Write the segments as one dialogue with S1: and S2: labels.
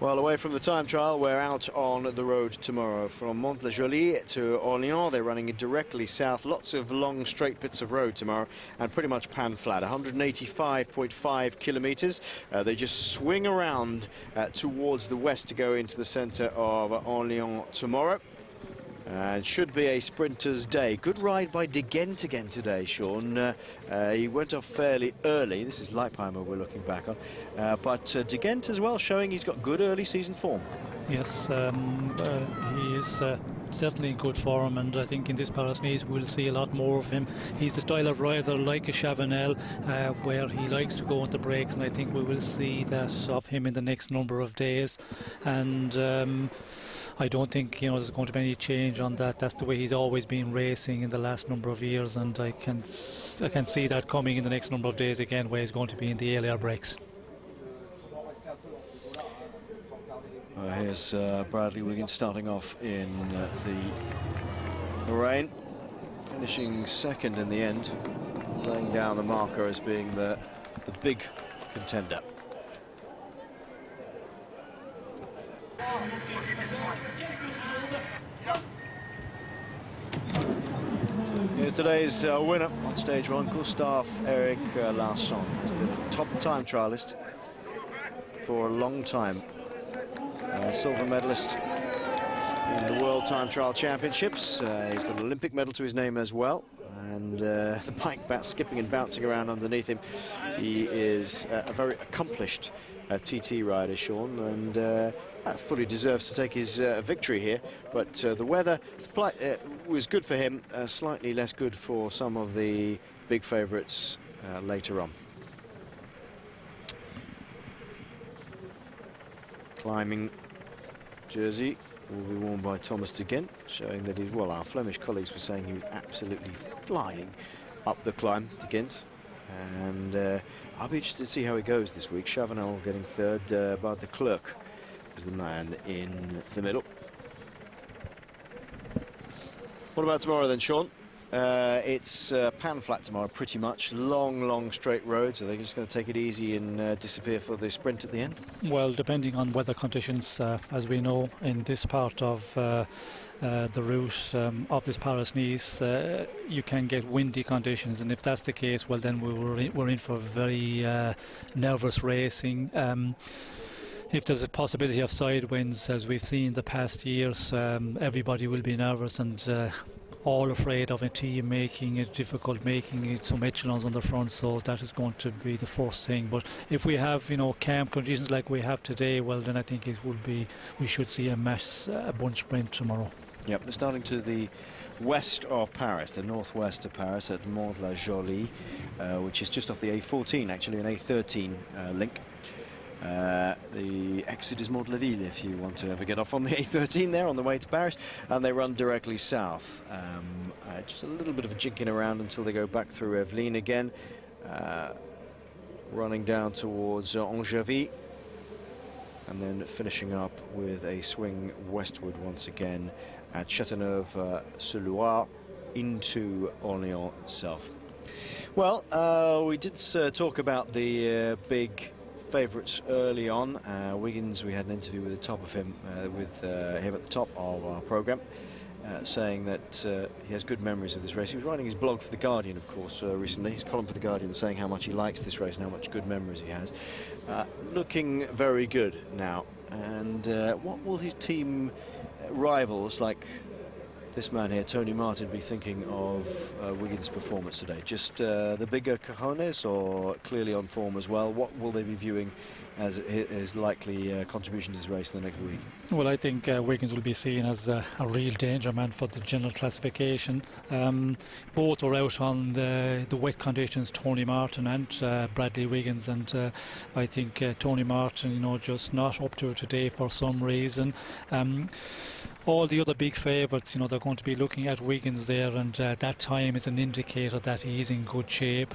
S1: Well, away from the time trial, we're out on the road tomorrow. From Mantes-la-Jolie to Orléans, they're running it directly south. Lots of long, straight bits of road tomorrow, and pretty much pan flat. 185.5 kilometres. They just swing around towards the west to go into the centre of Orléans tomorrow. And should be a sprinter's day. Good ride by De Gent again today, Sean. He went off fairly early. This is Leipheimer we're looking back on. But De Gent as well, showing he's got good early season form. Yes,
S2: he is certainly in good form, and I think in this Paris-Nice we'll see a lot more of him. He's the style of rider like a Chavanel, where he likes to go on the breaks, and I think we will see that of him in the next number of days. And I don't think there's going to be any change on that. That's the way he's always been racing in the last number of years, and I can see that coming in the next number of days again, where he's going to be in the earlier breaks.
S1: Here's Bradley Wiggins starting off in the rain, finishing second in the end, laying down the marker as being the big contender. Here's today's winner on stage one, Gustav Erik Larsson. He's been a top time trialist for a long time. Silver medalist in the World Time Trial Championships. He's got an Olympic medal to his name as well. And the bike bat skipping and bouncing around underneath him. He is a very accomplished TT rider, Sean, and fully deserves to take his victory here. But the weather was good for him, slightly less good for some of the big favourites later on. Climbing jersey will be worn by Thomas De Gent, showing that he's, well, our Flemish colleagues were saying he was absolutely flying up the climb, De Gent. And I'll be interested to see how he goes this week. Chavanel getting third, but de Klerk is the man in the middle. What about tomorrow then, Sean? It's pan flat tomorrow, pretty much. Long straight roads. Are they just going to take it easy and disappear for the sprint at the end?
S2: Well, depending on weather conditions, as we know, in this part of the route of this Paris-Nice, you can get windy conditions, and if that's the case, well, then we're in for very nervous racing. If there's a possibility of side winds, as we've seen in the past years, everybody will be nervous and all afraid of a team making it difficult, making it some echelons on the front, so that is going to be the first thing. But if we have, calm conditions like we have today, well, then I think it will be, we should see a bunch sprint tomorrow.
S1: Yep, we're starting to the west of Paris, the northwest of Paris, at Mantes-la-Jolie, which is just off the A14, actually, an A13 link. The exit is Mont-la-Ville if you want to ever get off on the A13 there on the way to Paris, and they run directly south. Just a little bit of a jinking around until they go back through Evelyn again, running down towards Angevy, and then finishing up with a swing westward once again at Châteauneuf-sur-Loire into Orléans itself. Well, we did talk about the big favourites early on. Wiggins, we had an interview with the top of him, with him at the top of our programme, saying that he has good memories of this race. He was writing his blog for The Guardian, of course, recently, his column for The Guardian, saying how much he likes this race and how much good memories he has. Looking very good now. And what will his team rivals like this man here, Tony Martin, be thinking of Wiggins' performance today? Just the bigger cojones, or clearly on form as well? What will they be viewing as his likely contribution to this race in the next week?
S2: Well, I think Wiggins will be seen as a real danger man for the general classification. Both are out on the wet conditions, Tony Martin and Bradley Wiggins, and I think Tony Martin, just not up to it today for some reason. All the other big favourites, they're going to be looking at Wiggins there, and that time is an indicator that he's in good shape.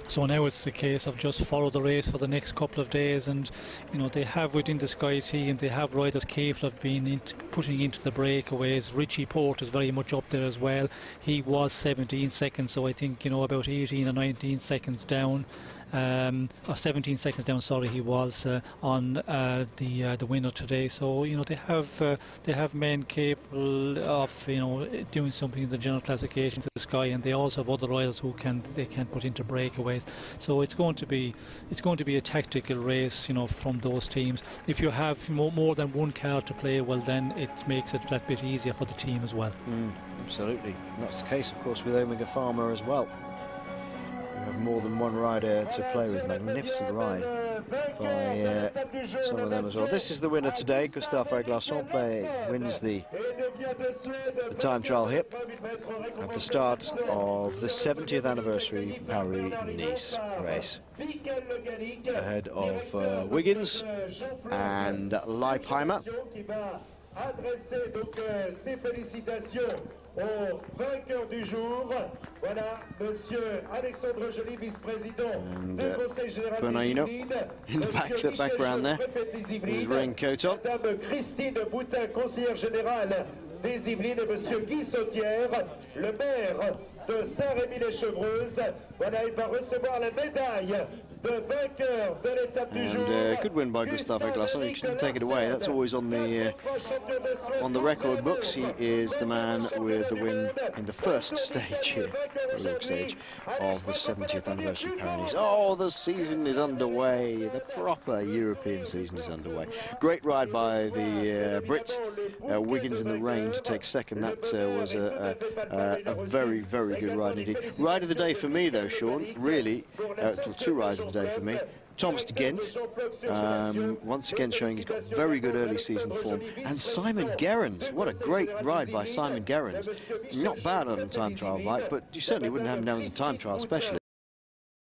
S2: So now it's a case of just follow the race for the next couple of days, and they have within the Sky team, they have riders capable of being putting into the breakaways. Richie Porte is very much up there as well. He was 17 seconds, so I think about 18 or 19 seconds down. or 17 seconds down, sorry, he was on the winner today. So you know they have men capable of doing something in the general classification to the sky, and they also have other riders who can put into breakaways. So it's going to be a tactical race, from those teams. If you have more than one car to play, well, then it makes it that bit easier for the team as well.
S1: Absolutely, and that's the case, of course, with Omega Pharma as well. We have more than one rider to play with. Magnificent ride by some of them as well. This is the winner today. Gustave Reglasson wins the time trial here at the start of the 70th anniversary Paris-Nice race, ahead of Wiggins and Leipheimer.
S3: Adresser donc ses félicitations au vainqueur du jour. Voilà, Monsieur Alexandre Joly, vice-président du Conseil général des Yvelines.
S1: In the background there, his raincoat on.
S3: Madame Christine Boutin, conseillère générale des Yvelines, et Monsieur Guy Sautière, le maire de Saint-Rémy-les-Chevreuses. Voilà, il va recevoir la médaille de vainqueur de l'étape du jour.
S1: Good win by Gustave Reglasson. You shouldn't take it away. That's always on the record books. He is the man with the win in the first stage here, the log stage of the 70th anniversary Paris. Oh, the season is underway. The proper European season is underway. Great ride by the Brit. Wiggins in the rain to take second. That was a very, very good ride indeed. Ride of the day for me, though, Sean. Really, two rides of the day for me. Thomas de Ghent, once again showing he's got very good early season form. And Simon Gerrans, what a great ride by Simon Gerrans. Not bad on a time trial bike, but you certainly wouldn't have him down as a time trial specialist.